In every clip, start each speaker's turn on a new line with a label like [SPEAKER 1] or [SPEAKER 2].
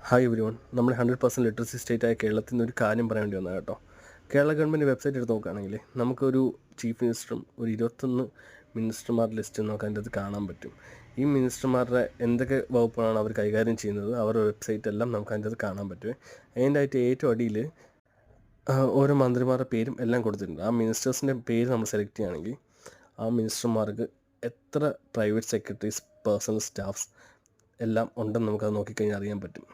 [SPEAKER 1] Hi every one. നമ്മൾ 100% literacy സ്റ്റേറ്റായ കേരളത്തിൽ നിന്ന് ഒരു കാര്യം പറയാൻ വേണ്ടി വന്നത് കേട്ടോ. കേരള ഗവൺമെൻറ് വെബ്സൈറ്റ് എടുത്ത് നോക്കുകയാണെങ്കിൽ നമുക്കൊരു ചീഫ് മിനിസ്റ്ററും ഒരു 21 മിനിസ്റ്റർമാരുടെ ലിസ്റ്റ് നമുക്ക് അതിൻ്റെ അത് കാണാൻ പറ്റും. ഈ മിനിസ്റ്റർമാരുടെ എന്തൊക്കെ വകുപ്പുകളാണ് അവർ കൈകാര്യം ചെയ്യുന്നത്, അവരുടെ വെബ്സൈറ്റ് എല്ലാം നമുക്ക് അതിൻ്റെ അത് കാണാൻ പറ്റും. അതിൻ്റെ ആയിട്ട് ഏറ്റവും അടിയിൽ ഓരോ മന്ത്രിമാരുടെ പേരും എല്ലാം കൊടുത്തിട്ടുണ്ട്. ആ മിനിസ്റ്റേഴ്സിൻ്റെ പേര് നമ്മൾ സെലക്ട് ചെയ്യുകയാണെങ്കിൽ ആ മിനിസ്റ്റർമാർക്ക് എത്ര പ്രൈവറ്റ് സെക്രട്ടറീസ്, പേഴ്സണൽ സ്റ്റാഫ്സ് എല്ലാം ഉണ്ടെന്ന് നമുക്കത് നോക്കിക്കഴിഞ്ഞാൽ അറിയാൻ പറ്റും.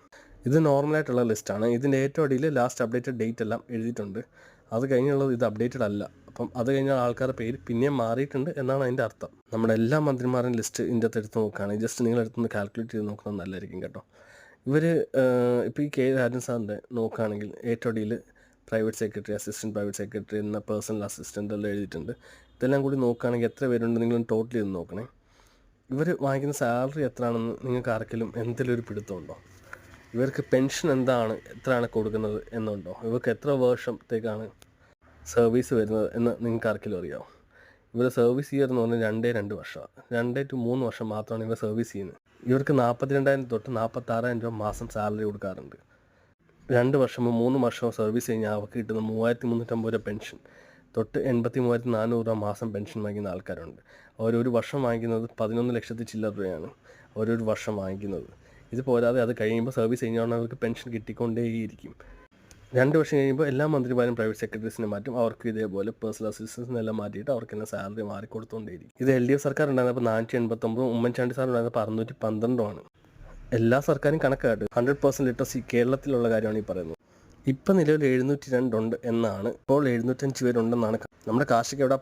[SPEAKER 1] ഇത് നോർമലായിട്ടുള്ള ലിസ്റ്റാണ്. ഇതിൻ്റെ ഏറ്റവും അടിയിൽ ലാസ്റ്റ് അപ്ഡേറ്റഡ് ഡേറ്റ് എല്ലാം എഴുതിയിട്ടുണ്ട്. അത് കഴിഞ്ഞുള്ളത് ഇത് അപ്ഡേറ്റഡ് അല്ല. അപ്പം അത് കഴിഞ്ഞ ആൾക്കാരുടെ പേര് പിന്നെയും മാറിയിട്ടുണ്ട് എന്നാണ് അതിൻ്റെ അർത്ഥം. നമ്മുടെ എല്ലാ മന്ത്രിമാരുടെയും ലിസ്റ്റ് ഇതിൻ്റെ അകത്ത് എടുത്ത് നോക്കുകയാണെങ്കിൽ ജസ്റ്റ് നിങ്ങൾ എടുത്തൊന്ന് കാൽക്കുലേറ്റ് ചെയ്ത് നോക്കുന്നത് നല്ലതായിരിക്കും കേട്ടോ. ഇവർ ഇപ്പോൾ ഈ കെ രാജൻ സാറിൻ്റെ നോക്കുകയാണെങ്കിൽ ഏറ്റവും അടിയിൽ private secretary, assistant private secretary എന്ന പേഴ്സണൽ അസിസ്റ്റൻ്റ് എല്ലാം എഴുതിയിട്ടുണ്ട്. ഇതെല്ലാം കൂടി നോക്കുകയാണെങ്കിൽ എത്ര പേരുണ്ട് നിങ്ങൾ ടോട്ടൽ ചെയ്ത് നോക്കണേ. ഇവർ വാങ്ങിക്കുന്ന സാലറി എത്രയാണെന്ന് നിങ്ങൾക്ക് ആർക്കെങ്കിലും എന്തെങ്കിലും ഒരു പിടുത്തമുണ്ടോ? ഇവർക്ക് പെൻഷൻ എന്താണ്, എത്രയാണ് കൊടുക്കുന്നത് എന്നുണ്ടോ? ഇവർക്ക് എത്ര വർഷത്തേക്കാണ് സർവീസ് വരുന്നത് എന്ന് നിങ്ങൾക്ക് ആർക്കെങ്കിലും അറിയാമോ? ഇവർ സർവീസ് ഇയർ എന്ന് പറഞ്ഞാൽ 2 വർഷമാണ്. 2 to 3 വർഷം മാത്രമാണ് ഇവർ സർവീസ് ചെയ്യുന്നത്. ഇവർക്ക് 42,000 തൊട്ട് 46,000 രൂപ മാസം സാലറി കൊടുക്കാറുണ്ട്. 2 വർഷമോ 3 വർഷമോ സർവീസ് കഴിഞ്ഞാൽ അവർക്ക് കിട്ടുന്ന 3,350 രൂപ പെൻഷൻ തൊട്ട് 83,400 രൂപ മാസം പെൻഷൻ വാങ്ങിക്കുന്ന ആൾക്കാരുണ്ട്. അവരൊരു വർഷം വാങ്ങിക്കുന്നത് 11 ലക്ഷത്തി ചില്ലറ രൂപയാണ് ഓരോരു വർഷം വാങ്ങിക്കുന്നത്. ഇത് പോരാതെ അത് കഴിയുമ്പോൾ സർവീസ് കഴിഞ്ഞാൽ അവർക്ക് പെൻഷൻ കിട്ടിക്കൊണ്ടേയിരിക്കും. 2 വർഷം കഴിയുമ്പോൾ എല്ലാ മന്ത്രിമാരും പ്രൈവറ്റ് സെക്രട്ടറീസിനെ മാറ്റും. അവർക്ക് ഇതേപോലെ പേഴ്സണൽ അസിസ്റ്റൻസിനെല്ലാം മാറ്റിയിട്ട് അവർക്കെല്ലാം സാലറി മാറിക്കൊടുത്തുകൊണ്ടേയിരിക്കും. ഇത് LDF സർക്കാർ ഉണ്ടായിരുന്നപ്പോൾ 489, ഉമ്മൻചാണ്ടി സാർ ഉണ്ടായിരുന്നപ്പോൾ 612 എല്ലാ സർക്കാരും കണക്കായിട്ട് 100% ലിറ്ററസി കേരളത്തിലുള്ള കാര്യമാണ് ഈ പറയുന്നത്. ഇപ്പം നിലവിൽ 702 ഉണ്ട് എന്നാണ്. ഇപ്പോൾ 705 പേരുണ്ടെന്നാണ്. നമ്മുടെ കാശൊക്കെ എവിടെ